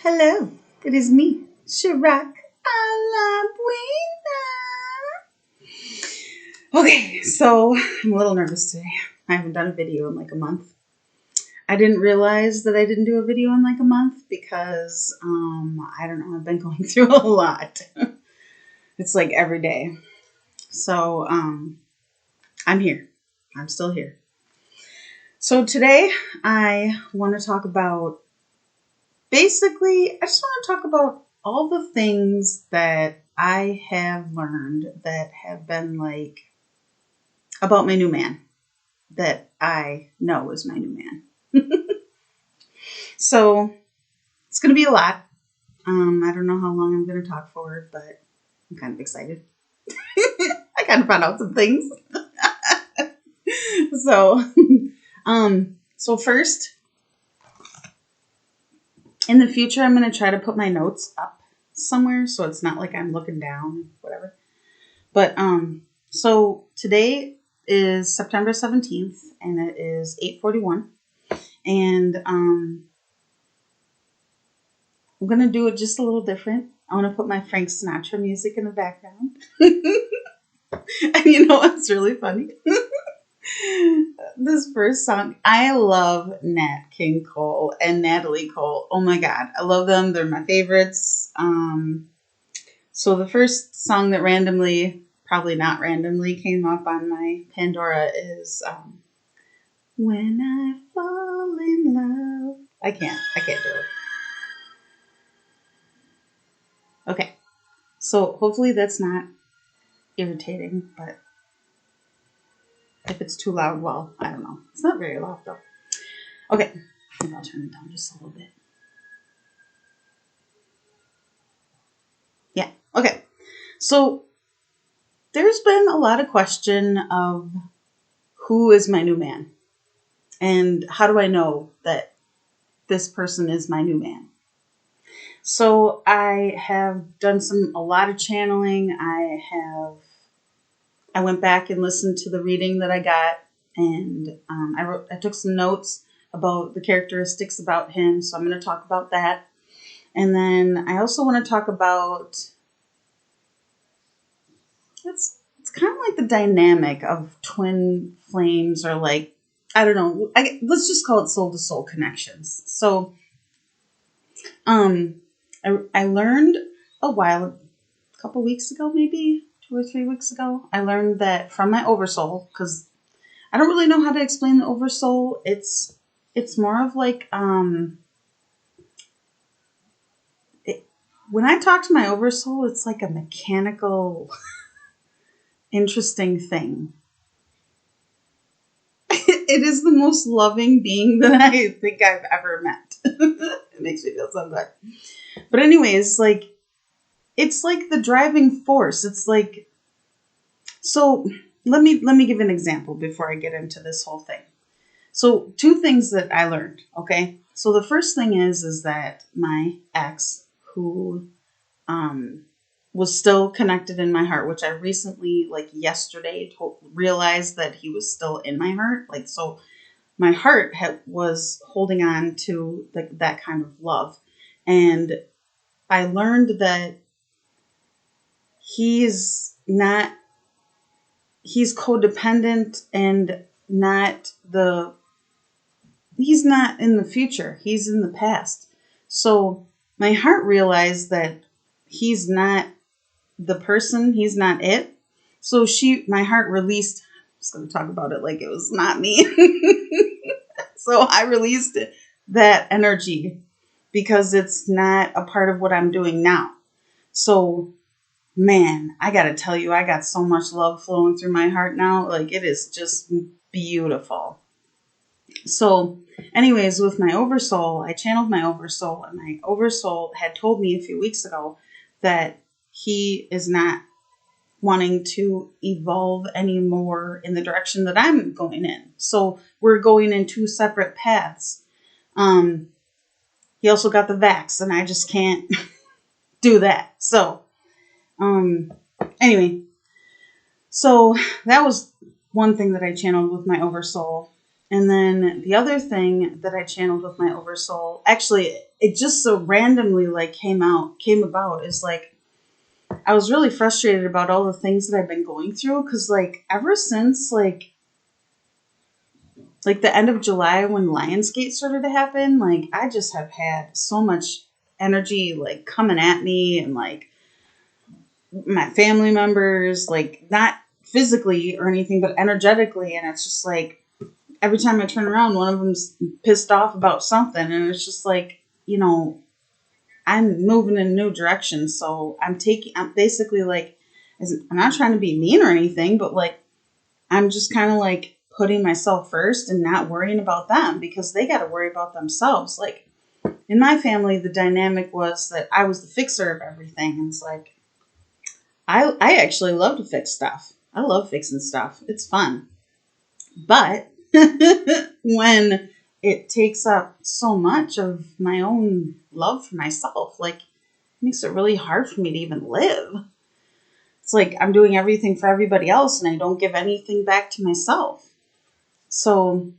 Hello, it is me, Chirac a la Buena. Okay, so I'm a little nervous today. I haven't done a video in like a month. I didn't realize that I didn't do a video in like a month because, I don't know, I've been going through a lot. It's like every day. So, I'm here. I'm still here. So today I want to talk about basically, I just want to talk about all the things that I have learned that have been like about my new man that I know is my new man. So it's going to be a lot. I don't know how long I'm going to talk for, but I'm kind of excited. I kind of found out some things. So, so first, in the future, I'm going to try to put my notes up somewhere so it's not like I'm looking down, whatever. But so today is September 17th and it is 8:41, and I'm going to do it just a little different. I want to put my Frank Sinatra music in the background. And you know what's really funny? This first song, I love Nat King Cole and Natalie Cole. Oh my God, I love them. They're my favorites. So the first song that randomly, probably not randomly, came up on my Pandora is When I Fall in Love. I can't do it. Okay, so hopefully that's not irritating, but if it's too loud, well, I don't know. It's not very loud though. Okay, maybe I'll turn it down just a little bit. Yeah, okay. So there's been a lot of question of who is my new man and how do I know that this person is my new man. So I have done a lot of channeling. I went back and listened to the reading that I got, and I took some notes about the characteristics about him. So I'm going to talk about that. And then I also want to talk about, it's kind of like the dynamic of twin flames, or like, I don't know. Let's just call it soul to soul connections. So, I learned a couple weeks ago, maybe 2 or 3 weeks ago, I learned that from my oversoul, because I don't really know how to explain the oversoul. It's more of like, when I talk to my oversoul, it's like a mechanical, interesting thing. It is the most loving being that I think I've ever met. It makes me feel so good. But anyways, like, it's like the driving force. It's like, so let me give an example before I get into this whole thing. So 2 things that I learned, okay? So the first thing is that my ex, who was still connected in my heart, which I recently, like yesterday, realized that he was still in my heart. Like, so my heart was holding on to that kind of love. And I learned that he's codependent and he's not in the future. He's in the past. So my heart realized that he's not the person. He's not it. So my heart released. I'm just going to talk about it like it was not me. So I released that energy because it's not a part of what I'm doing now. So, man, I got to tell you, I got so much love flowing through my heart now. Like, it is just beautiful. So, anyways, with my oversoul, I channeled my oversoul, and my oversoul had told me a few weeks ago that he is not wanting to evolve anymore in the direction that I'm going in. So we're going in 2 separate paths. He also got the vax, and I just can't do that. So, anyway, so that was one thing that I channeled with my oversoul. And then the other thing that I channeled with my oversoul, actually, it just so randomly like came about is like, I was really frustrated about all the things that I've been going through. Cause like ever since like the end of July when Lionsgate started to happen, like I just have had so much energy like coming at me, and like my family members, like not physically or anything, but energetically. And it's just like every time I turn around, one of them's pissed off about something. And it's just like, I'm moving in a new direction. So I'm basically like, I'm not trying to be mean or anything, but like, I'm just kind of like putting myself first and not worrying about them because they got to worry about themselves. Like in my family, the dynamic was that I was the fixer of everything. And it's like, I actually love to fix stuff. I love fixing stuff. It's fun. But when it takes up so much of my own love for myself, like it makes it really hard for me to even live. It's like I'm doing everything for everybody else and I don't give anything back to myself. So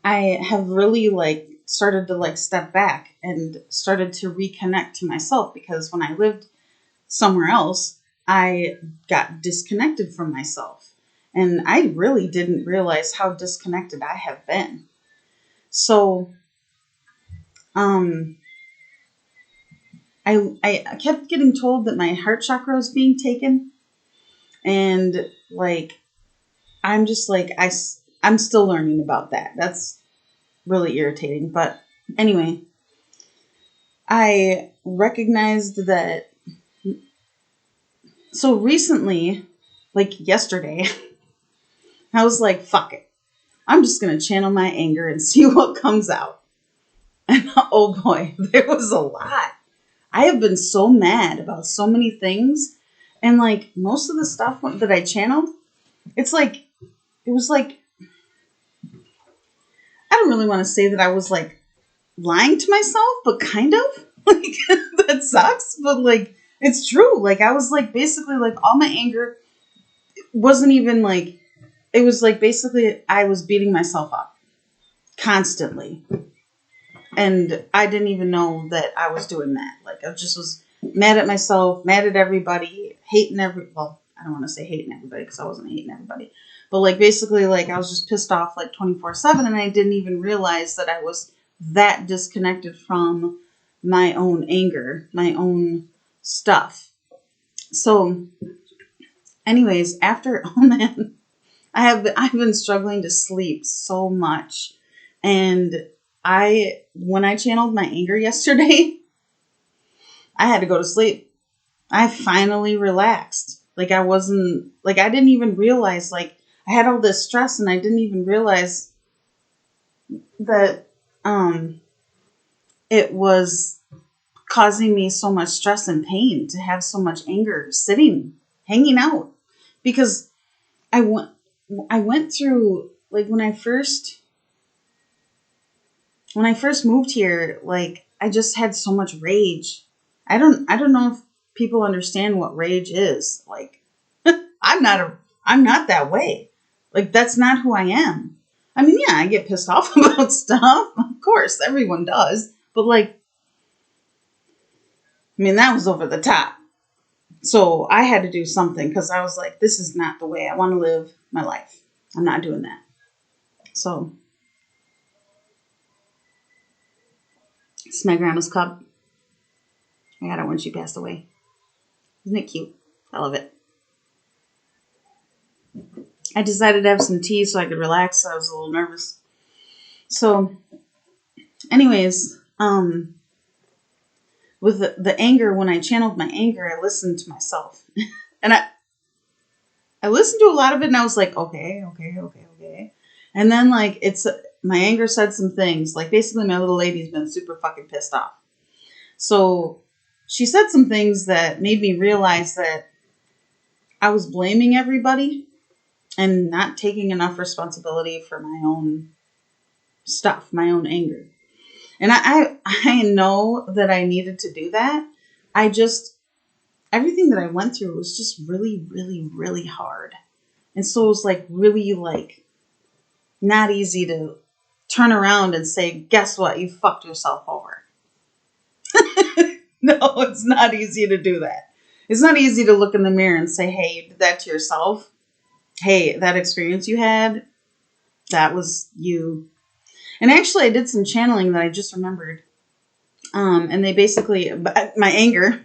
I have really like started to like step back and started to reconnect to myself, because when I lived somewhere else, I got disconnected from myself. And I really didn't realize how disconnected I have been. So um I kept getting told that my heart chakra was being taken, and like I'm just like I'm still learning about that. That's really irritating, but anyway, I recognized that. So recently, like yesterday, I was like, fuck it. I'm just going to channel my anger and see what comes out. And oh boy, there was a lot. I have been so mad about so many things. And like most of the stuff that I channeled, it's like, it was like, I don't really want to say that I was like lying to myself, but kind of. Like, that sucks. But like, it's true. Like, I was like, basically, like, all my anger wasn't even like, it was like basically I was beating myself up constantly. And I didn't even know that I was doing that. Like, I just was mad at myself, mad at everybody, well, I don't want to say hating everybody because I wasn't hating everybody. But like, basically, like, I was just pissed off like 24/7, and I didn't even realize that I was that disconnected from my own anger, my own stuff. So, anyways, oh man, I've been struggling to sleep so much. And when I channeled my anger yesterday, I had to go to sleep. I finally relaxed. Like I didn't even realize, like I had all this stress and I didn't even realize that it was causing me so much stress and pain to have so much anger hanging out. Because I went through, like, when I first moved here, like I just had so much rage. I don't know if people understand what rage is. Like I'm not that way. Like that's not who I am. I mean, yeah, I get pissed off about stuff. Of course, everyone does. But like, I mean, that was over the top. So I had to do something because I was like, this is not the way I want to live my life. I'm not doing that. So it's my grandma's cup. I got it when she passed away. Isn't it cute? I love it. I decided to have some tea so I could relax. So I was a little nervous. So, anyways, with the anger, when I channeled my anger, I listened to myself, and I listened to a lot of it, and I was like, okay, and then like my anger said some things. Like basically, my little lady's been super fucking pissed off. So she said some things that made me realize that I was blaming everybody and not taking enough responsibility for my own stuff, my own anger. And I know that I needed to do that. Everything that I went through was just really, really, really hard. And so it was like really like not easy to turn around and say, guess what? You fucked yourself over. No, it's not easy to do that. It's not easy to look in the mirror and say, hey, you did that to yourself. Hey, that experience you had, that was you. And actually, I did some channeling that I just remembered. And they basically, my anger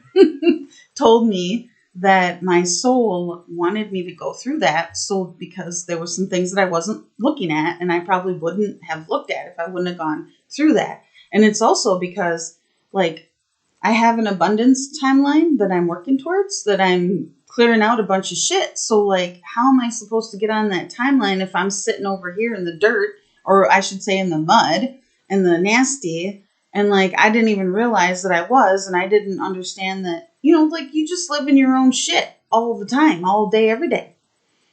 told me that my soul wanted me to go through that. So because there were some things that I wasn't looking at, and I probably wouldn't have looked at if I wouldn't have gone through that. And it's also because, like, I have an abundance timeline that I'm working towards, that I'm clearing out a bunch of shit. So, like, how am I supposed to get on that timeline if I'm sitting over here in the dirt, or I should say in the mud and the nasty, and, like, I didn't even realize that I was, and I didn't understand that, like, you just live in your own shit all the time, all day, every day.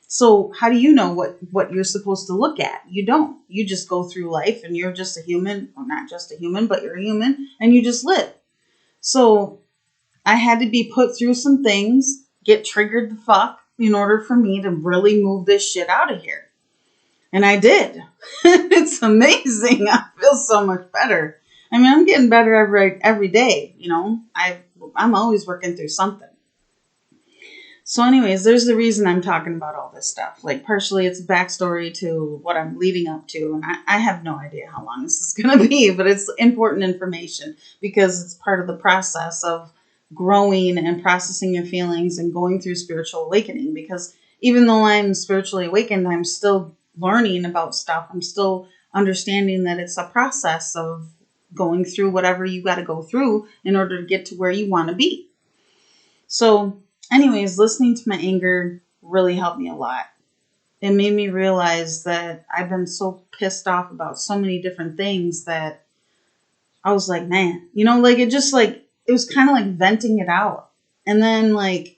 So how do you know what you're supposed to look at? You don't. You just go through life, and you're just a human, or not just a human, but you're a human, and you just live. So I had to be put through some things, get triggered the fuck in order for me to really move this shit out of here. And I did. It's amazing. I feel so much better. I mean, I'm getting better every day, I'm always working through something. So anyways, there's the reason I'm talking about all this stuff. Like, partially it's backstory to what I'm leading up to. And I have no idea how long this is going to be, but it's important information because it's part of the process of growing and processing your feelings and going through spiritual awakening. Because even though I'm spiritually awakened, I'm still learning about stuff. I'm still understanding that it's a process of going through whatever you got to go through in order to get to where you want to be. So anyways, listening to my anger really helped me a lot. It made me realize that I've been so pissed off about so many different things that I was like, man, it was kind of like venting it out. And then, like,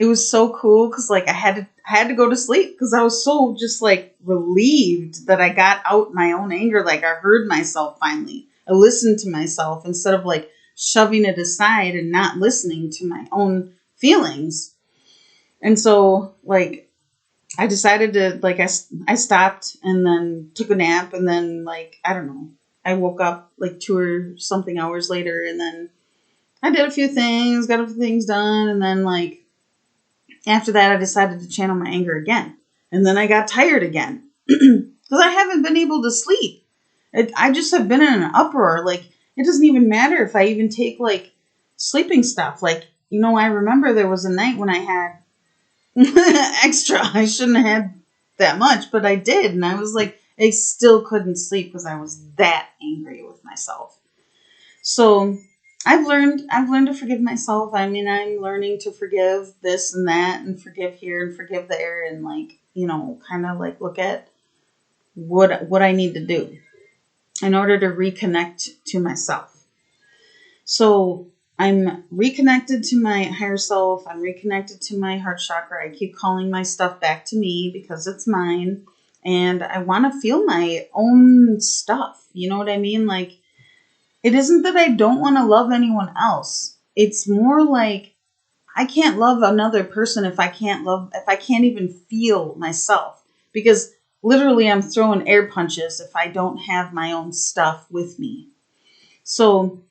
it was so cool because, like, I had to go to sleep because I was so just, like, relieved that I got out my own anger. Like, I heard myself finally. I listened to myself instead of, like, shoving it aside and not listening to my own feelings. And so, like, I decided to, like, I stopped and then took a nap, and then, like, I don't know, I woke up like 2 or something hours later, and then I did a few things, got a few things done, and then, like, after that I decided to channel my anger again. And then I got tired again because I haven't been able to sleep. I just have been in an uproar. Like, it doesn't even matter if I even take, like, sleeping stuff. Like, I remember there was a night when I had extra. I shouldn't have had that much, but I did. And I was like, I still couldn't sleep because I was that angry with myself. So I've learned to forgive myself. I mean, I'm learning to forgive this and that, and forgive here and forgive there, and, like, kind of, like, look at what I need to do in order to reconnect to myself. So I'm reconnected to my higher self. I'm reconnected to my heart chakra. I keep calling my stuff back to me because it's mine. And I want to feel my own stuff. You know what I mean? Like, it isn't that I don't want to love anyone else. It's more like I can't love another person if I can't even feel myself. Because literally I'm throwing air punches if I don't have my own stuff with me. So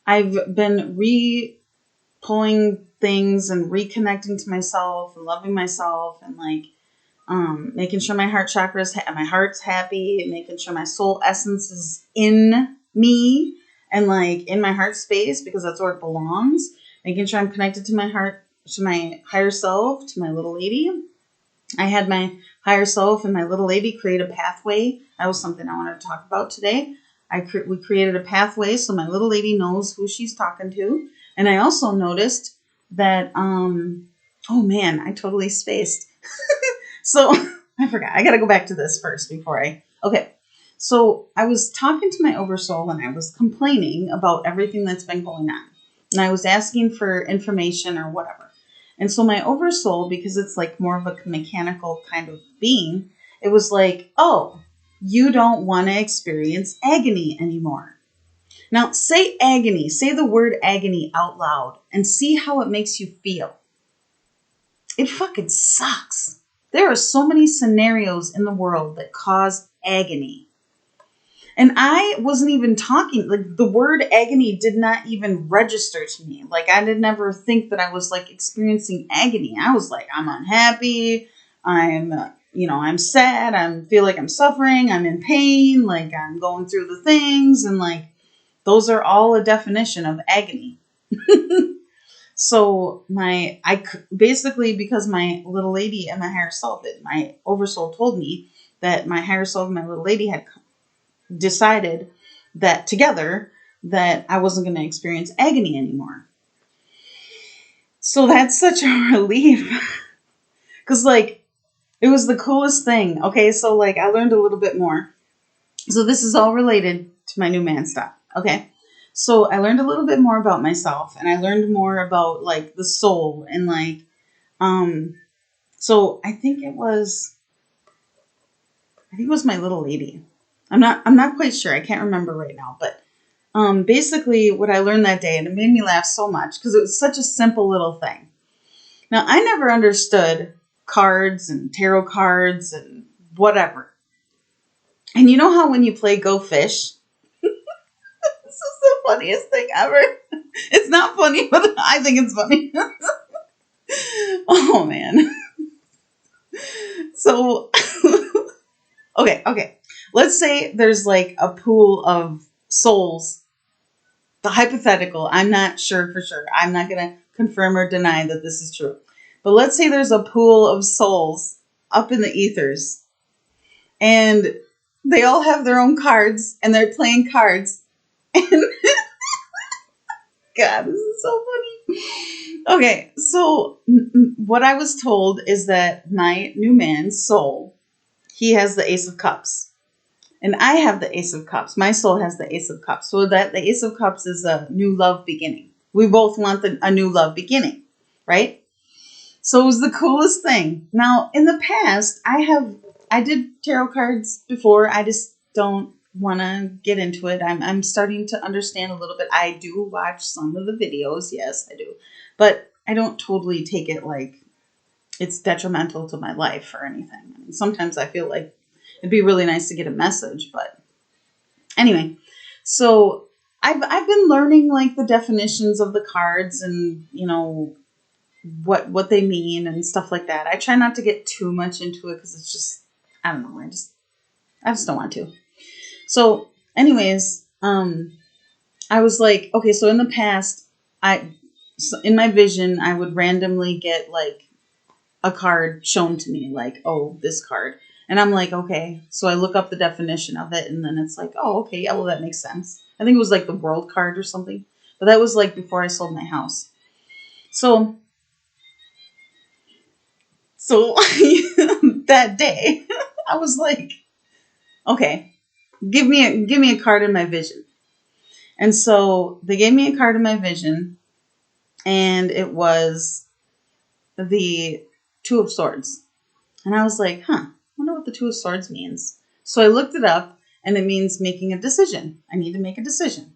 I've been pulling things and reconnecting to myself and loving myself, and, like, making sure my heart my heart's happy, and making sure my soul essence is in me and, like, in my heart space because that's where it belongs. Making sure I'm connected to my heart, to my higher self, to my little lady. I had my higher self and my little lady create a pathway. That was something I wanted to talk about today. We created a pathway so my little lady knows who she's talking to. And I also noticed that, oh man, I totally spaced. So I forgot. I got to go back to this first okay. So I was talking to my oversoul and I was complaining about everything that's been going on. And I was asking for information or whatever. And so my oversoul, because it's, like, more of a mechanical kind of being, it was like, oh, you don't want to experience agony anymore. Now, say agony. Say the word agony out loud and see how it makes you feel. It fucking sucks. There are so many scenarios in the world that cause agony. And I wasn't even talking, like the word agony did not even register to me. Like I did never think that I was like experiencing agony. I was like, I'm unhappy. I'm sad. I feel like I'm suffering. I'm in pain. Like I'm going through the things. And like, those are all a definition of agony. So basically, because my little lady and my higher self, my oversoul told me that my higher self and my little lady had decided that together that I wasn't going to experience agony anymore. So that's such a relief. Because like, it was the coolest thing. Okay, so like I learned a little bit more. So this is all related to my new man stuff. Okay. So I learned a little bit more about myself, and I learned more about like the soul and like so I think it was my little lady. I'm not quite sure. I can't remember right now, but basically what I learned that day, and it made me laugh so much because it was such a simple little thing. Now, I never understood cards and tarot cards and whatever. And you know how when you play Go Fish, this is the funniest thing ever. It's not funny, but I think it's funny. Oh, man. So, okay. Let's say there's like a pool of souls. The hypothetical, I'm not sure for sure. I'm not going to confirm or deny that this is true. But let's say there's a pool of souls up in the ethers. And they all have their own cards, and they're playing cards. And God, this is so funny. Okay, so what I was told is that my new man's soul, he has the Ace of Cups. And I have the Ace of Cups. My soul has the Ace of Cups. So that the Ace of Cups is a new love beginning. We both want a new love beginning, right? So it was the coolest thing. Now, in the past, I did tarot cards before. I just don't want to get into it. I'm starting to understand a little bit. I do watch some of the videos. Yes, I do. But I don't totally take it like it's detrimental to my life or anything. I mean, sometimes I feel like it'd be really nice to get a message, but anyway. So I've been learning like the definitions of the cards and, what they mean and stuff like that. I try not to get too much into it because it's just, I don't know. I just don't want to. So anyways, I was like, okay, so in the past, in my vision, I would randomly get like a card shown to me, like, oh, this card. And I'm like, okay. So I look up the definition of it, and then it's like, oh, okay, yeah, well, that makes sense. I think it was like the world card or something. But that was like before I sold my house. So that day, I was like, okay, give me a card in my vision. And so they gave me a card in my vision, and it was the Two of Swords. And I was like, I wonder what the Two of Swords means. So I looked it up, and it means making a decision. I need to make a decision.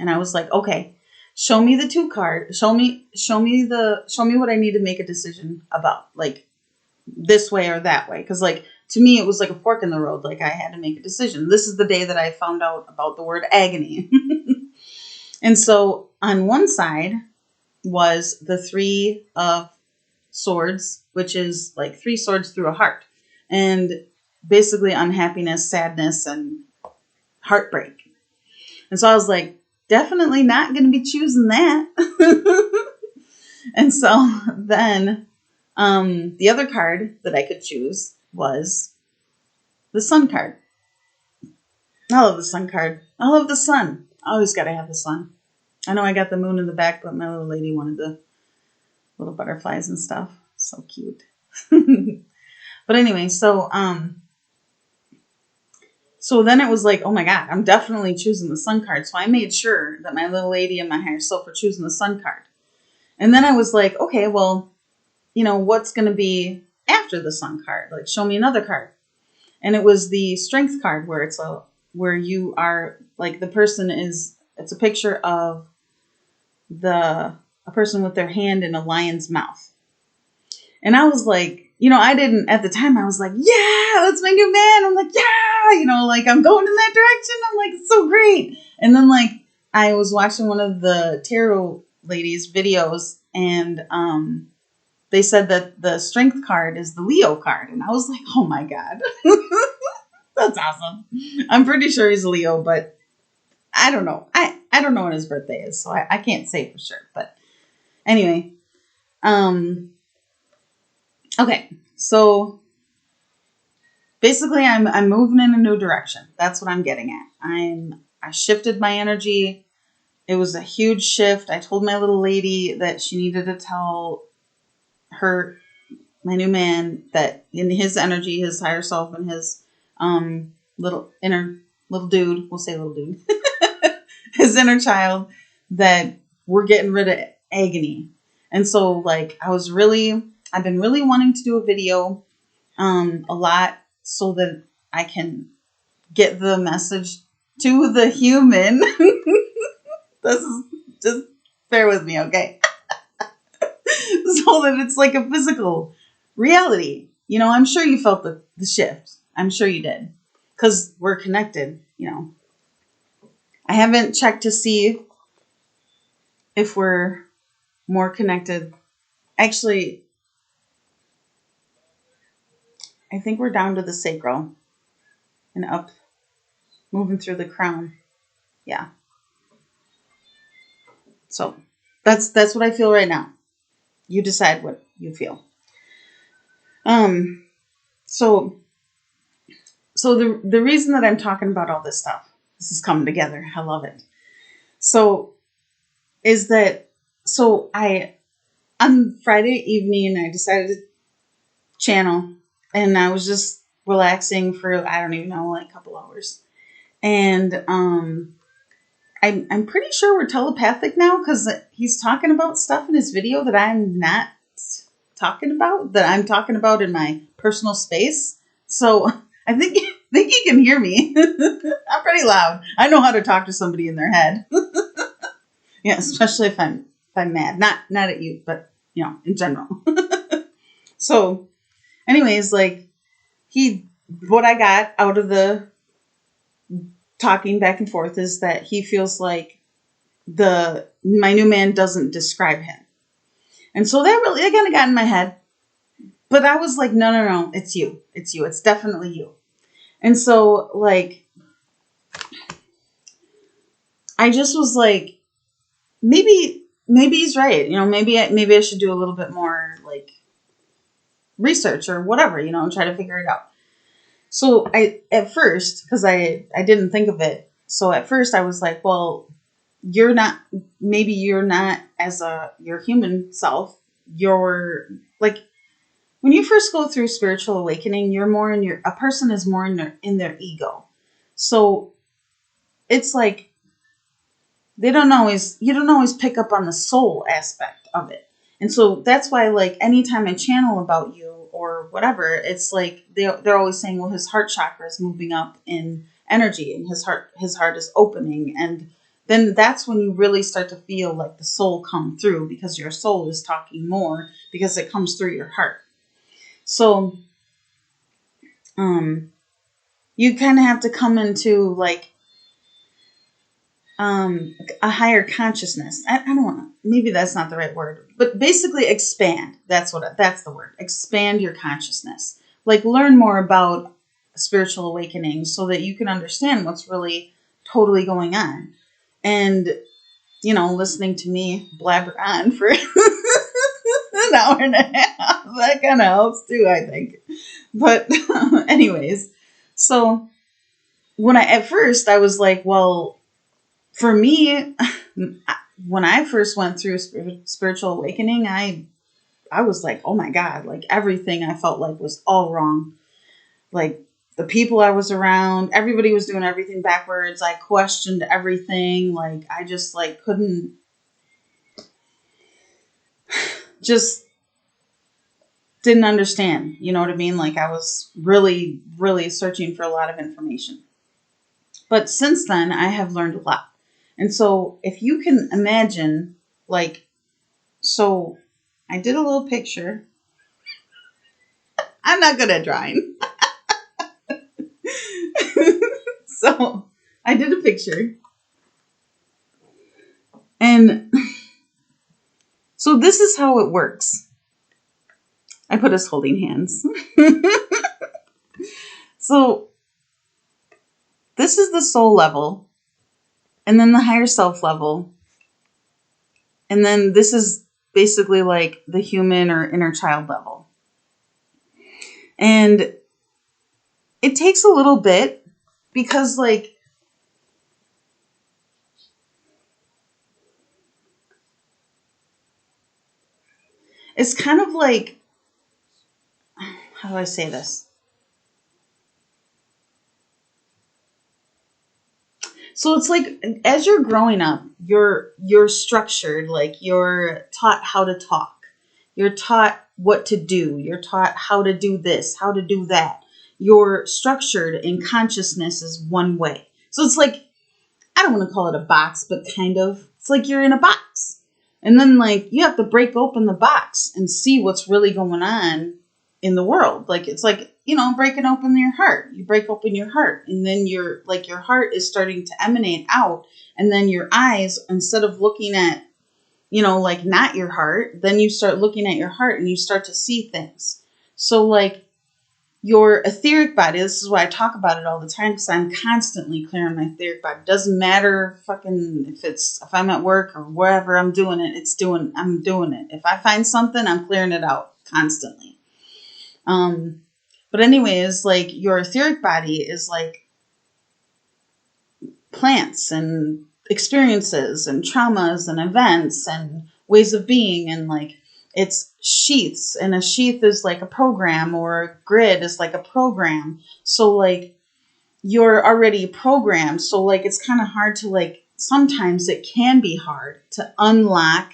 And I was like, okay, show me the two card. Show me what I need to make a decision about, like this way or that way. Because like to me, it was like a fork in the road. Like I had to make a decision. This is the day that I found out about the word agony. And so on one side was the Three of Swords, which is like three swords through a heart. And basically unhappiness, sadness, and heartbreak. And so I was like, definitely not going to be choosing that. And so then the other card that I could choose was the Sun card. I love the Sun card. I love the sun. I always got to have the sun. I know I got the moon in the back, but my little lady wanted the little butterflies and stuff. So cute. But anyway, so then it was like, oh my God, I'm definitely choosing the Sun card. So I made sure that my little lady and my higher self were choosing the Sun card. And then I was like, okay, well, what's going to be after the Sun card? Like, show me another card. And it was the Strength card, where you are like the person is. It's a picture of a person with their hand in a lion's mouth. And I was like, I didn't, at the time, I was like, yeah, that's my new man. I'm like, yeah, like I'm going in that direction. I'm like, it's so great. And then like, I was watching one of the tarot ladies' videos, and they said that the strength card is the Leo card. And I was like, oh my God, that's awesome. I'm pretty sure he's a Leo, but I don't know. I don't know when his birthday is, so I can't say for sure. But anyway, okay, so basically I'm moving in a new direction. That's what I'm getting at. I shifted my energy. It was a huge shift. I told my little lady that she needed to tell my new man, that in his energy, his higher self, and his little dude, we'll say little dude, his inner child, that we're getting rid of agony. And so like I've been really wanting to do a video a lot, so that I can get the message to the human. This is just bear with me, okay? So that it's like a physical reality. I'm sure you felt the shift. I'm sure you did. Because we're connected, I haven't checked to see if we're more connected. Actually, I think we're down to the sacral and up, moving through the crown. Yeah. So that's what I feel right now. You decide what you feel. So the reason that I'm talking about all this stuff, this is coming together. I love it. So is that, on Friday evening, I decided to channel, and I was just relaxing for, I don't even know, like a couple hours. And, I'm pretty sure we're telepathic now, because he's talking about stuff in his video that I'm not talking about, that I'm talking about in my personal space. So I think he can hear me. I'm pretty loud. I know how to talk to somebody in their head. Yeah, especially if I'm mad. Not at you, but in general. So anyways, like what I got out of the talking back and forth is that he feels like my new man doesn't describe him. And so that kind of got in my head. But I was like, no, it's you. It's you. It's definitely you. And so like, I just was like, maybe he's right. Maybe I should do a little bit more like research or whatever, and try to figure it out. So at first, because I didn't think of it. So at first I was like, well, you're not as your human self. You're like, when you first go through spiritual awakening, you're more a person is more in their ego. So it's like, you don't always pick up on the soul aspect of it. And so that's why, like, anytime I channel about you or whatever, it's like they're always saying, well, his heart chakra is moving up in energy and his heart is opening. And then that's when you really start to feel like the soul come through, because your soul is talking more because it comes through your heart. So you kind of have to come into like a higher consciousness. I don't know. Maybe that's not the right word, but basically expand. That's the word. Expand your consciousness. Like, learn more about spiritual awakening so that you can understand what's really totally going on. And, listening to me blabber on for an hour and a half, that kind of helps too, I think. But anyways, so at first I was like, well, for me, when I first went through spiritual awakening, I was like, oh my God, like everything I felt like was all wrong. Like the people I was around, everybody was doing everything backwards. I questioned everything. Like I just like couldn't, just didn't understand. You know what I mean? Like I was really, really searching for a lot of information. But since then, I have learned a lot. And so if you can imagine, like, so I did a little picture I'm not good at drawing. So I did a picture. And so this is how it works. I put us holding hands. So this is the soul level, and then the higher self level. And then this is basically like the human or inner child level. And it takes a little bit because like it's kind of like, how do I say this? So it's like as you're growing up, you're structured, like you're taught how to talk. You're taught what to do. You're taught how to do this, how to do that. You're structured and consciousness is one way. So it's like, I don't want to call it a box, but kind of. It's like you're in a box. And then like you have to break open the box and see what's really going on in the world. Like it's like, breaking open your heart. You break open your heart and then your heart is starting to emanate out. And then your eyes, instead of looking at, like not your heart, then you start looking at your heart and you start to see things. So like your etheric body, this is why I talk about it all the time, because I'm constantly clearing my etheric body. Doesn't matter fucking if I'm at work or wherever I'm doing it, I'm doing it. If I find something, I'm clearing it out constantly. But anyways, like your etheric body is like plants and experiences and traumas and events and ways of being, and like it's sheaths, and a sheath is like a program, or a grid is like a program. So like you're already programmed. So like it's kind of hard to like, sometimes it can be hard to unlock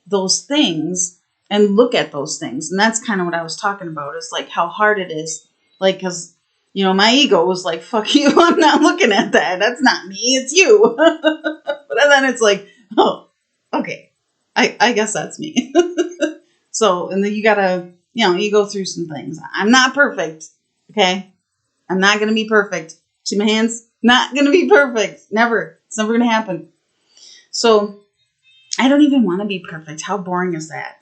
those things and look at those things. And that's kind of what I was talking about, is like how hard it is. Like, cause my ego was like, fuck you, I'm not looking at that. That's not me, it's you. But then it's like, oh, okay, I guess that's me. So, and then you gotta, you go through some things. I'm not perfect. Okay. I'm not going to be perfect. See my hands? Not going to be perfect. Never. It's never going to happen. So I don't even want to be perfect. How boring is that?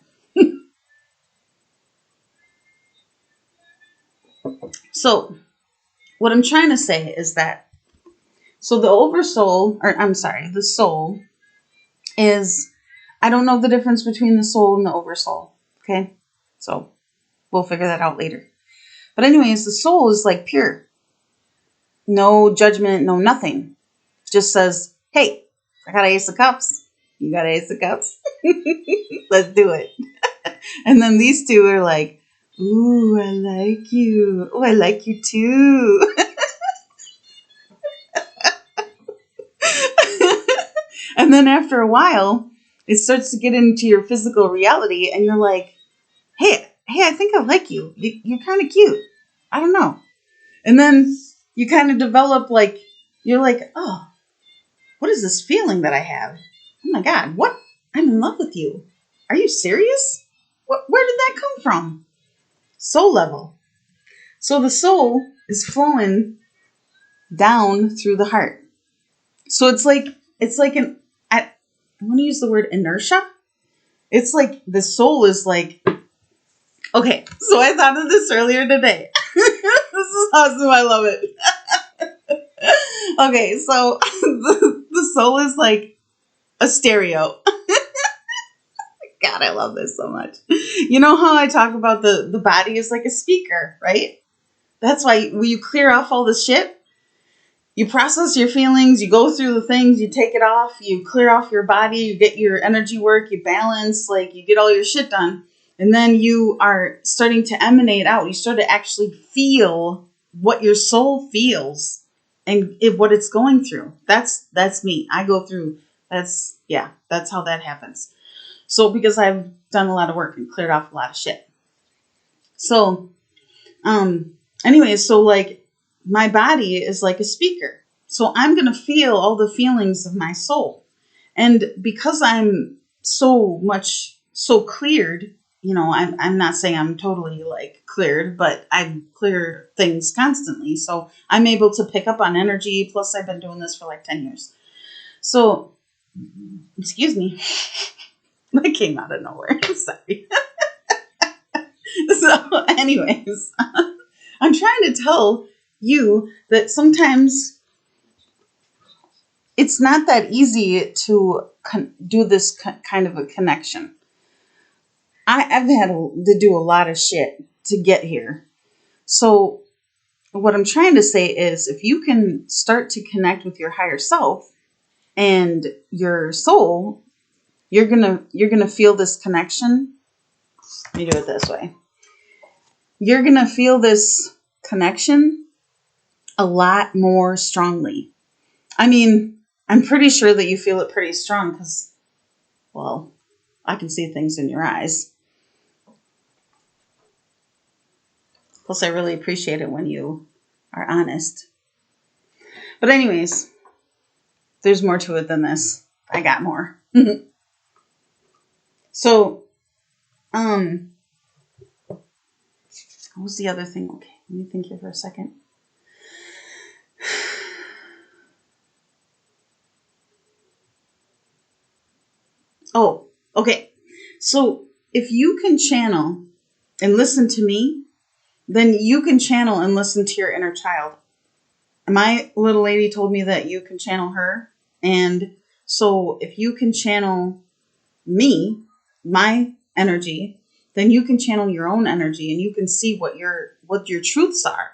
So what I'm trying to say is that, so the the soul is, I don't know the difference between the soul and the oversoul. Okay. So we'll figure that out later. But anyways, the soul is like pure. No judgment, no nothing. Just says, hey, I got an ace of cups. You got an ace of cups? Let's do it. And then these two are like, ooh, I like you. Oh, I like you too. And then after a while, it starts to get into your physical reality, and you're like, hey, I think I like you. You're kind of cute. I don't know. And then you kind of develop like, you're like, oh, what is this feeling that I have? Oh my God, what? I'm in love with you. Are you serious? Where did that come from? Soul level. So the soul is flowing down through the heart. So it's like I want to use the word inertia. It's like the soul is like, okay, so I thought of this earlier today. This is awesome. I love it. Okay, so the soul is like a stereo. God, I love this so much. You know how I talk about the body is like a speaker, right? That's why when you clear off all this shit, you process your feelings, you go through the things, you take it off, you clear off your body, you get your energy work, you balance, like you get all your shit done. And then you are starting to emanate out. You start to actually feel what your soul feels and what it's going through. That's me. I go through, that's how that happens. So because I've done a lot of work and cleared off a lot of shit. So, anyways, so like my body is like a speaker. So I'm going to feel all the feelings of my soul. And because I'm so cleared, I'm not saying I'm totally like cleared, but I clear things constantly. So I'm able to pick up on energy. Plus I've been doing this for like 10 years. So, excuse me. That came out of nowhere. Sorry. So anyways, I'm trying to tell you that sometimes it's not that easy to do this kind of a connection. I've had to do a lot of shit to get here. So what I'm trying to say is if you can start to connect with your higher self and your soul, you're gonna feel this connection. Let me do it this way. You're gonna feel this connection a lot more strongly. I mean, I'm pretty sure that you feel it pretty strong because, well, I can see things in your eyes. Plus, I really appreciate it when you are honest. But anyways, there's more to it than this. I got more. So, what was the other thing? Okay, let me think here for a second. Oh, okay. So if you can channel and listen to me, then you can channel and listen to your inner child. My little lady told me that you can channel her. And so if you can channel me, my energy, then you can channel your own energy and you can see what your truths are.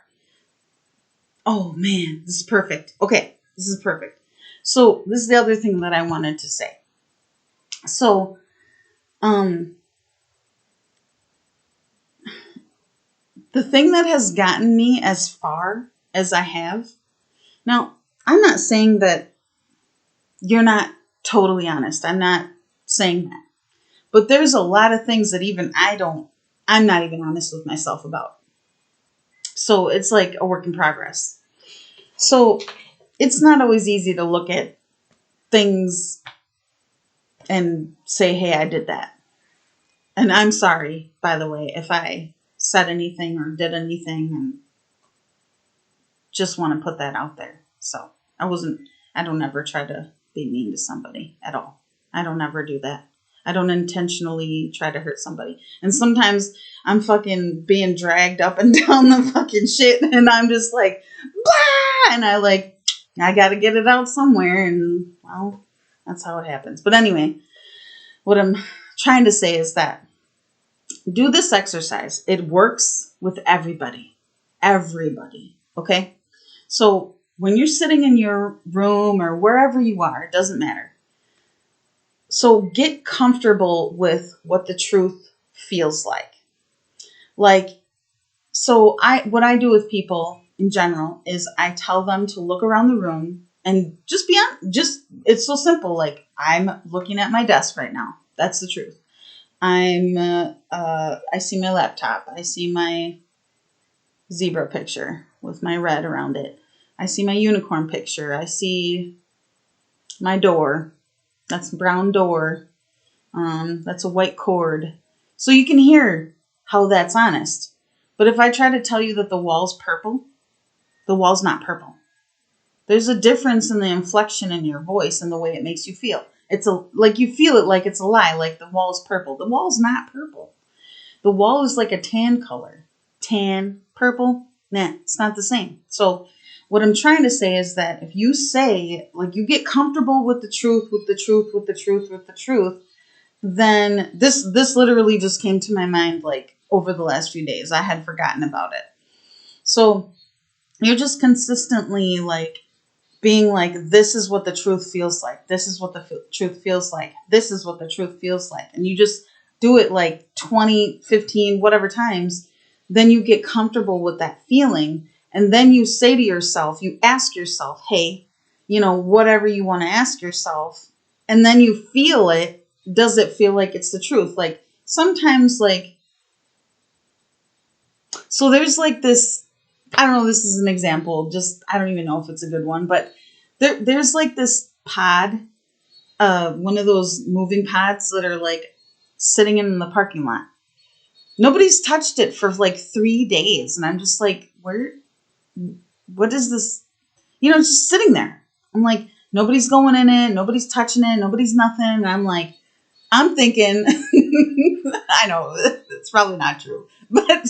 Oh man, this is perfect. Okay, this is perfect. So this is the other thing that I wanted to say. So, the thing that has gotten me as far as I have, now, I'm not saying that you're not totally honest. I'm not saying that. But there's a lot of things that even I'm not even honest with myself about. So it's like a work in progress. So it's not always easy to look at things and say, hey, I did that. And I'm sorry, by the way, if I said anything or did anything, and just want to put that out there. So I don't ever try to be mean to somebody at all. I don't ever do that. I don't intentionally try to hurt somebody. And sometimes I'm fucking being dragged up and down the fucking shit and I'm just like, blah! And I got to get it out somewhere. And well, that's how it happens. But anyway, what I'm trying to say is that do this exercise. It works with everybody. Everybody. Okay? So when you're sitting in your room or wherever you are, it doesn't matter. So get comfortable with what the truth feels like. What I do with people in general is I tell them to look around the room and it's so simple. Like I'm looking at my desk right now. That's the truth. I see my laptop. I see my zebra picture with my red around it. I see my unicorn picture. I see my door. That's a brown door. That's a white cord. So you can hear how that's honest. But if I try to tell you that the wall's purple, the wall's not purple. There's a difference in the inflection in your voice and the way it makes you feel. Like you feel it like it's a lie, like the wall's purple. The wall's not purple. The wall is like a tan color. Tan, purple, nah, it's not the same. So what I'm trying to say is that if you say, like you get comfortable with the truth, then this literally just came to my mind like over the last few days. I had forgotten about it. So you're just consistently like being like, this is what the truth feels like. This is what the truth feels like. This is what the truth feels like. And you just do it like 20, 15, whatever times. Then you get comfortable with that feeling. And then you say to yourself, you ask yourself, hey, whatever you want to ask yourself. And then you feel it. Does it feel like it's the truth? Like sometimes so there's like this, I don't know, this is an example. I don't even know if it's a good one, but there's like this pod, one of those moving pods that are like sitting in the parking lot. Nobody's touched it for like 3 days. And I'm just like, what is this? It's just sitting there. I'm like, nobody's going in it. Nobody's touching it. Nobody's nothing. And I'm thinking, I know it's probably not true, but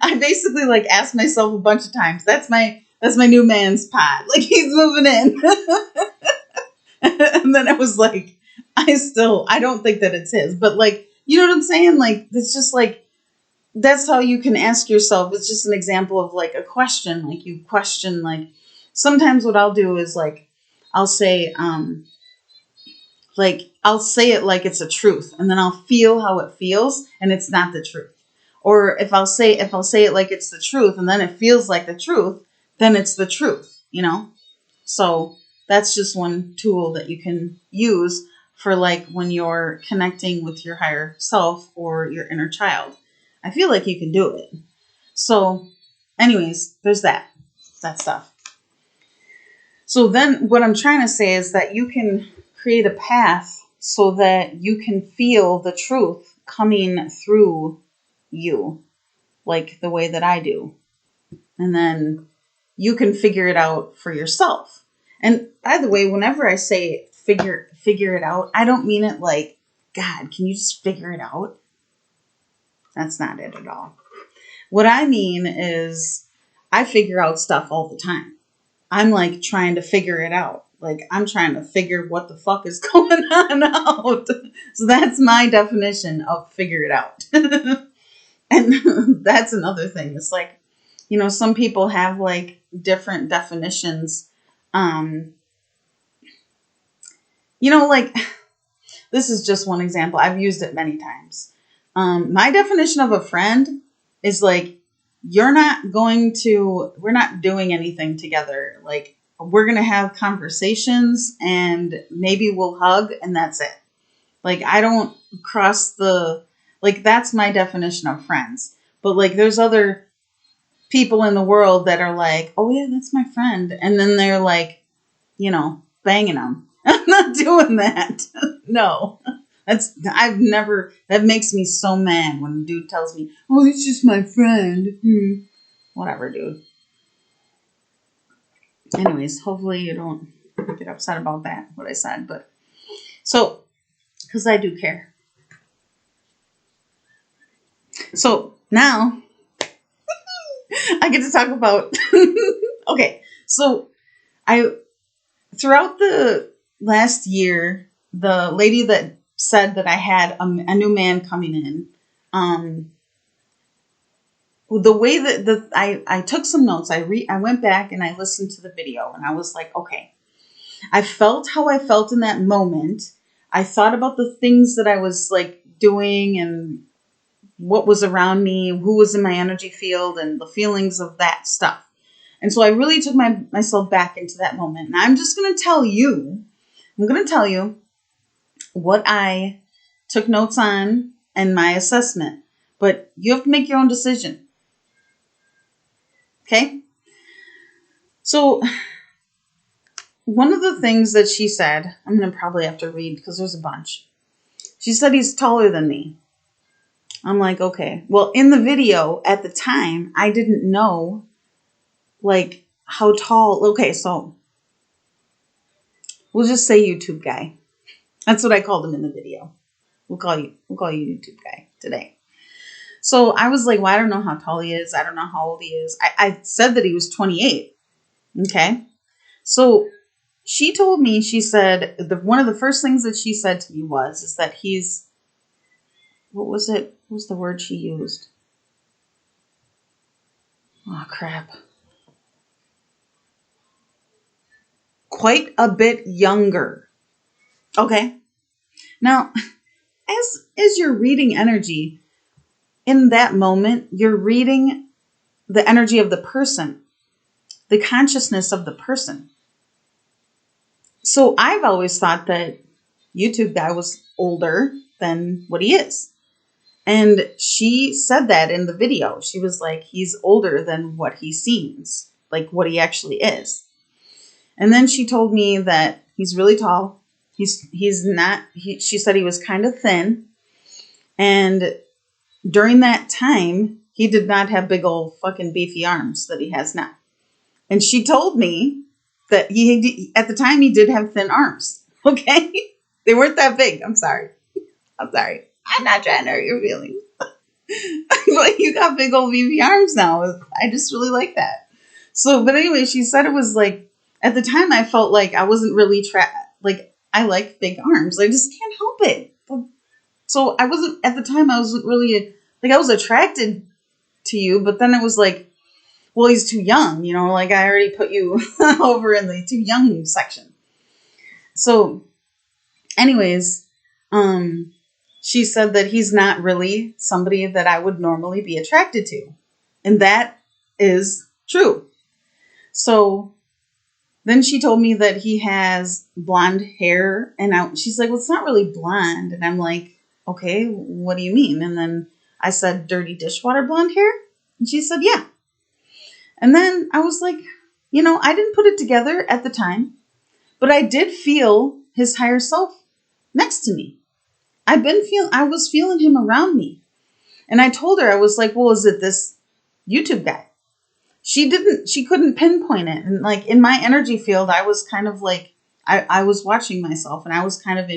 I basically like asked myself a bunch of times, that's my new man's pod. Like he's moving in. And then I was like, I don't think that it's his, but like, you know what I'm saying? Like, it's just like, that's how you can ask yourself. It's just an example of like a question. Like you question, like sometimes what I'll do is like, I'll say, I'll say it like it's a truth, and then I'll feel how it feels, and it's not the truth. Or if I'll say it like it's the truth, and then it feels like the truth, then it's the truth, So that's just one tool that you can use for like when you're connecting with your higher self or your inner child. I feel like you can do it. So anyways, there's that stuff. So then what I'm trying to say is that you can create a path so that you can feel the truth coming through you, like the way that I do. And then you can figure it out for yourself. And by the way, whenever I say figure it out, I don't mean it like, God, can you just figure it out? That's not it at all. What I mean is I figure out stuff all the time. I'm like trying to figure it out. Like I'm trying to figure what the fuck is going on out. So that's my definition of figure it out. And that's another thing. It's like, some people have like different definitions. Like this is just one example. I've used it many times. My definition of a friend is like, we're not doing anything together. Like we're going to have conversations and maybe we'll hug and that's it. Like I don't that's my definition of friends. But like there's other people in the world that are like, oh yeah, that's my friend. And then they're like, banging them. I'm not doing that. No. That makes me so mad when a dude tells me, oh, it's just my friend. Whatever, dude. Anyways, hopefully you don't get upset about that, what I said. But so, because I do care. So now I get to talk about, okay. So throughout the last year, the lady that said that I had a new man coming in, the way that I took some notes, I went back and I listened to the video and I was like, okay, I felt how I felt in that moment. I thought about the things that I was like doing and what was around me, who was in my energy field and the feelings of that stuff. And so I really took myself back into that moment. And I'm going to tell you what I took notes on and my assessment. But you have to make your own decision. Okay? So one of the things that she said, I'm going to probably have to read because there's a bunch. She said he's taller than me. I'm like, okay. Well, in the video at the time, I didn't know like how tall. Okay, so we'll just say YouTube guy. That's what I called him in the video. We'll call you YouTube guy today. So I was like, well, I don't know how tall he is. I don't know how old he is. I said that he was 28. Okay. So she told me, she said, one of the first things that she said to me is that he's, what was it? What was the word she used? Oh, crap. Quite a bit younger. Okay. Now, as you're reading energy, in that moment, you're reading the energy of the person, the consciousness of the person. So I've always thought that YouTube guy was older than what he is. And she said that in the video. She was like, he's older than what he seems, like what he actually is. And then she told me that he's really tall. She said he was kind of thin. And during that time, he did not have big old fucking beefy arms that he has now. And she told me that at the time he did have thin arms. Okay? They weren't that big. I'm sorry. I'm sorry. I'm not trying to hurt your feelings. But you got big old beefy arms now. I just really like that. So, but anyway, she said it was like, at the time I felt like I wasn't really, like, I like big arms. I just can't help it. So I wasn't, at the time I wasn't really, like, I was attracted to you, but then it was like, well, he's too young, you know, like I already put you over in the too young section. So anyways, she said that he's not really somebody that I would normally be attracted to. And that is true. So then she told me that he has blonde hair, and she's like, well, it's not really blonde. And I'm like, okay, what do you mean? And then I said, dirty dishwater blonde hair? And she said, yeah. And then I was like, you know, I didn't put it together at the time, but I did feel his higher self next to me. I was feeling him around me. And I told her, I was like, well, is it this YouTube guy? She couldn't pinpoint it. And like in my energy field, I was kind of like, I was watching myself, and I was kind of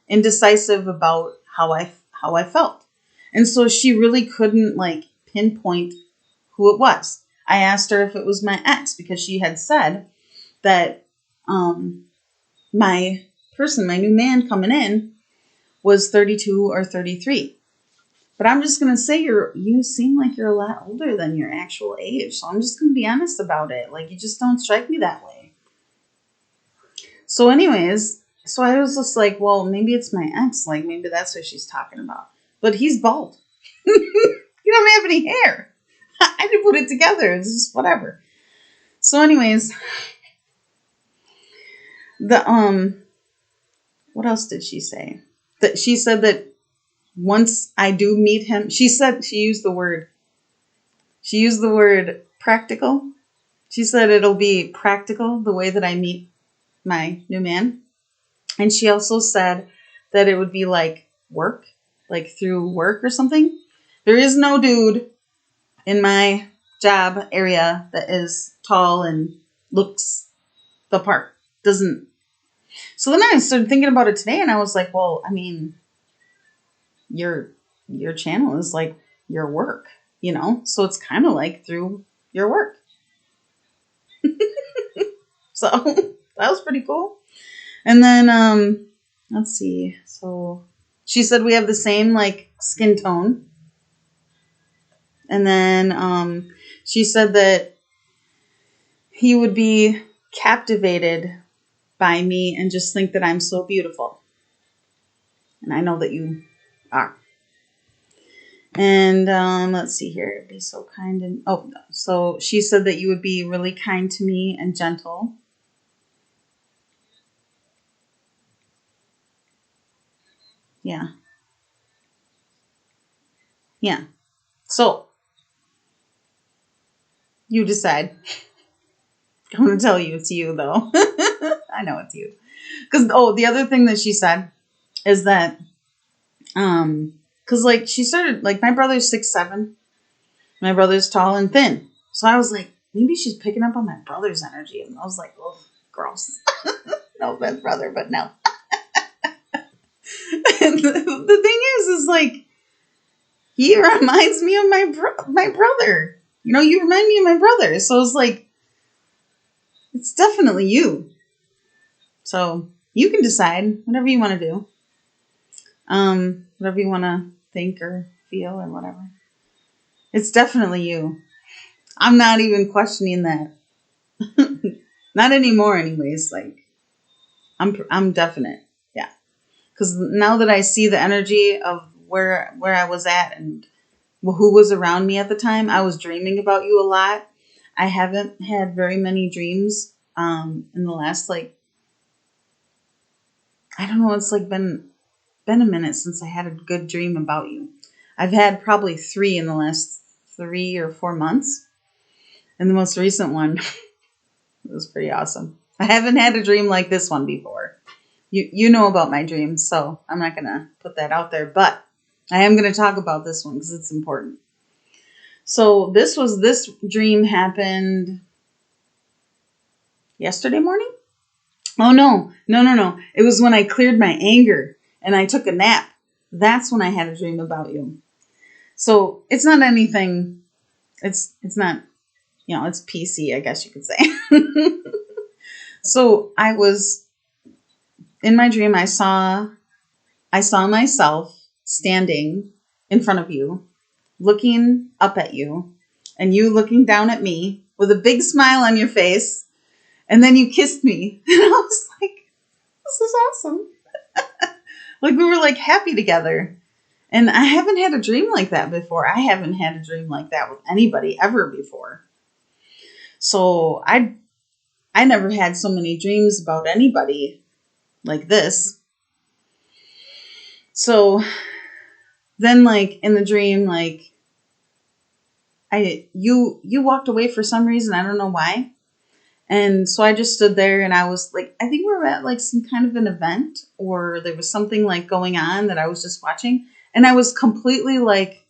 indecisive about how I felt. And so she really couldn't like pinpoint who it was. I asked her if it was my ex, because she had said that my new man coming in, was 32 or 33. But I'm just going to say you seem like you're a lot older than your actual age. So I'm just going to be honest about it. Like, you just don't strike me that way. So anyways, so I was just like, well, maybe it's my ex. Like, maybe that's what she's talking about. But he's bald. You don't have any hair. I didn't put it together. It's just whatever. So anyways, what else did she say? That she said that once I do meet him, she used the word practical. She said it'll be practical the way that I meet my new man. And she also said that it would be like work, like through work or something. There is no dude in my job area that is tall and looks the part. Doesn't. So then I started thinking about it today, and I was like, well, I mean, your channel is like your work, you know? So it's kind of like through your work. So that was pretty cool. And then, let's see. So she said we have the same like skin tone. And then, she said that he would be captivated by me and just think that I'm so beautiful. And I know that you are. And let's see here. Be so kind and so she said that you would be really kind to me and gentle. Yeah. Yeah. So you decide. I'm going to tell you it's you though. I know it's you. Because the other thing that she said is that because like she started, like, my brother's 6'7". My brother's tall and thin. So I was like, maybe she's picking up on my brother's energy. And I was like, oh, gross. No offense, brother, but no. And the thing is like, he reminds me of my brother. You know, you remind me of my brother. So it's like, it's definitely you. So you can decide whatever you want to do. Whatever you want to think or feel or whatever. It's definitely you. I'm not even questioning that. Not anymore anyways. Like, I'm definite. Yeah. Because now that I see the energy of where I was at and who was around me at the time, I was dreaming about you a lot. I haven't had very many dreams in the last, like, I don't know, it's like been a minute since I had a good dream about you. I've had probably 3 in the last 3 or 4 months. And the most recent one was pretty awesome. I haven't had a dream like this one before. You know about my dreams, so I'm not going to put that out there. But I am going to talk about this one because it's important. So this dream happened yesterday morning? Oh, no. It was when I cleared my anger and I took a nap. That's when I had a dream about you. So it's not anything, it's not, it's PC, I guess you could say. So I was, in my dream, I saw myself standing in front of you, looking up at you, and you looking down at me with a big smile on your face. And then you kissed me. And I was like, this is awesome. Like we were like happy together. And I haven't had a dream like that before. I haven't had a dream like that with anybody ever before. So I never had so many dreams about anybody like this. So then like in the dream, like you walked away for some reason. I don't know why. And so I just stood there and I was like, I think we were at like some kind of an event or there was something like going on that I was just watching. And I was completely like,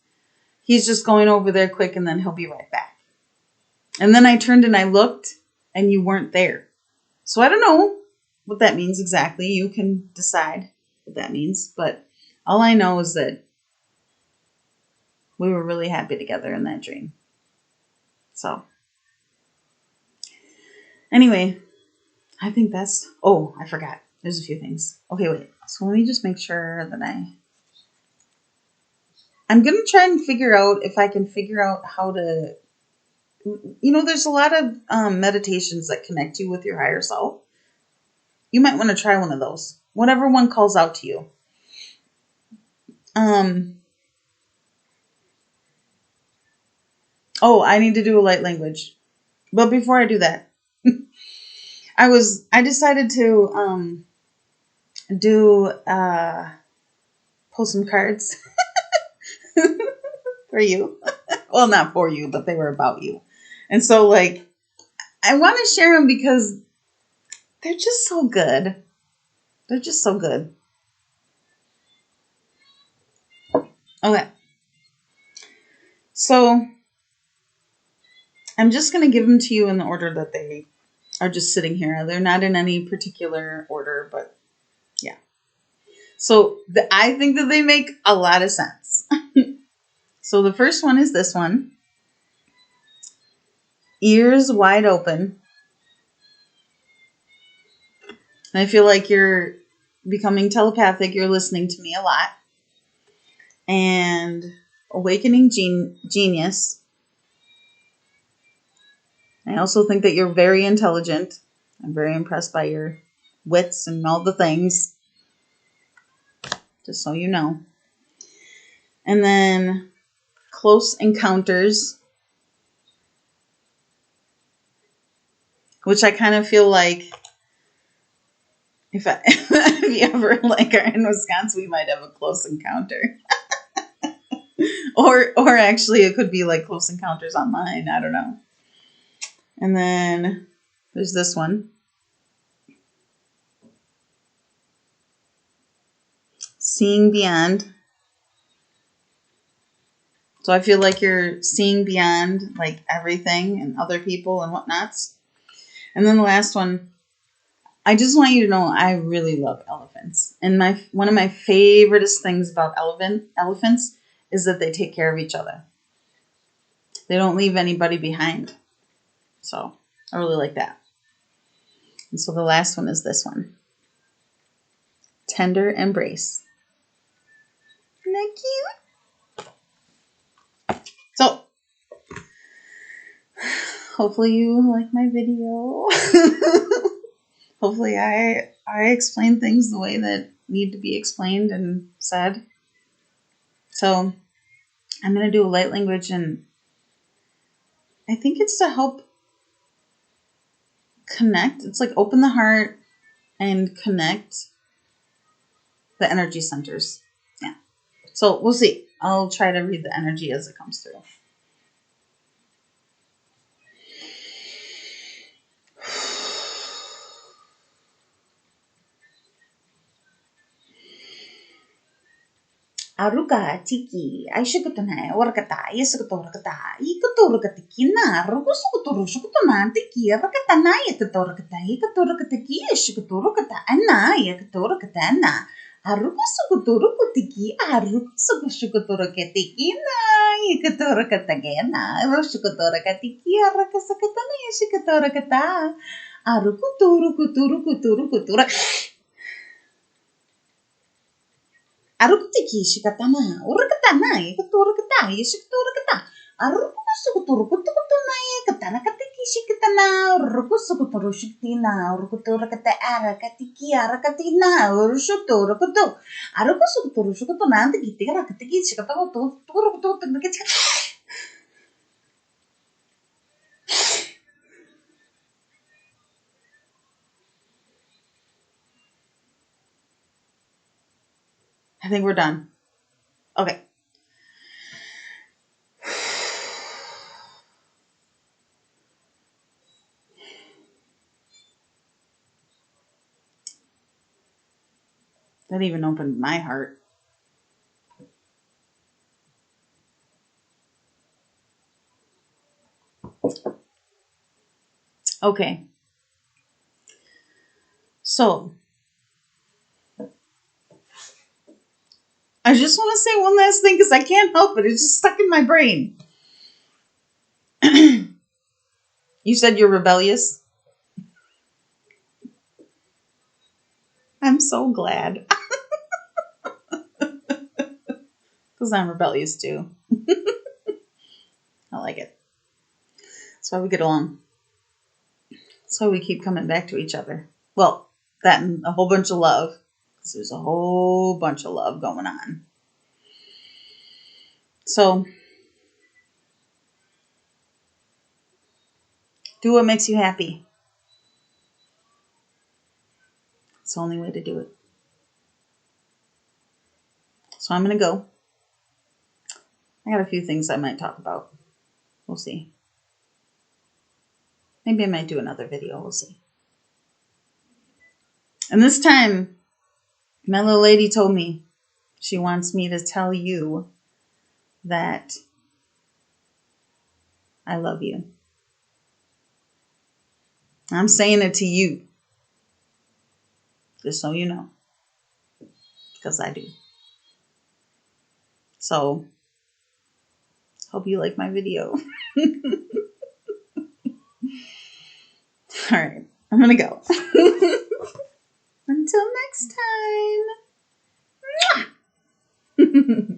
he's just going over there quick and then he'll be right back. And then I turned and I looked and you weren't there. So I don't know what that means exactly. You can decide what that means. But all I know is that we were really happy together in that dream. So anyway, I think that's, oh, I forgot. There's a few things. Okay, wait. So let me just make sure that I'm going to try and figure out if I can figure out how to, there's a lot of meditations that connect you with your higher self. You might want to try one of those. Whatever one calls out to you. Oh, I need to do a light language. But before I do that, I decided to pull some cards for you. Well, not for you, but they were about you. And so like I want to share them because they're just so good. They're just so good. Okay. So I'm just going to give them to you in the order that they are just sitting here. They're not in any particular order, but yeah. So I think that they make a lot of sense. So the first one is this one. Ears wide open. And I feel like you're becoming telepathic. You're listening to me a lot. And awakening genius. I also think that you're very intelligent. I'm very impressed by your wits and all the things. Just so you know. And then close encounters, which I kind of feel like if you ever like are in Wisconsin, we might have a close encounter. or actually it could be like close encounters online. I don't know. And then there's this one. Seeing beyond. So I feel like you're seeing beyond like everything and other people and whatnots. And then the last one, I just want you to know I really love elephants. And one of my favoriteest things about elephants is that they take care of each other. They don't leave anybody behind. So I really like that. And so the last one is this one. Tender embrace. Isn't that cute? So hopefully you like my video. Hopefully I explain things the way that need to be explained and said. So I'm going to do a light language, and I think it's to help connect. It's like open the heart and connect the energy centers. Yeah. So we'll see. I'll try to read the energy as it comes through. Aruka tiki, I shukutuna, orkata, yeskutorkata, ikuturkatikina, rukusukuturu, shukutuna, tiki, rakatana, yakatorkata, yakatorkataki, shukuturkata, anna, yakatorkatana. Arukusukuturukutiki, arukusukushukuturkatikina, yakatorkatagena, rushukutorkatiki, arakasakatana, yashikutorkata. Arukuturukuturukuturukutura. Arukutiki shikatana, urakatana, yakaturkata, yashikuturkata. Arukusukuturukutukutuna, yakatanakatiki shikatana, urukusukuturushiktina, urukuturakata, arakatiki, arakatina, urushuturukutu. Arukusukuturushukutuna, antikitirakatiki, shikatakuturukutu. I think we're done. Okay. That even opened my heart. Okay. So, I just want to say one last thing because I can't help it. It's just stuck in my brain. You said you're rebellious? I'm so glad. Because I'm rebellious too. I like it. That's why we get along. That's why we keep coming back to each other. Well, that and a whole bunch of love. Because there's a whole bunch of love going on. So, do what makes you happy. It's the only way to do it. So I'm going to go. I got a few things I might talk about. We'll see. Maybe I might do another video. We'll see. And this time, my little lady told me she wants me to tell you that I love you. I'm saying it to you. Just so you know. Because I do. So, hope you like my video. Alright, I'm gonna go. Until next time.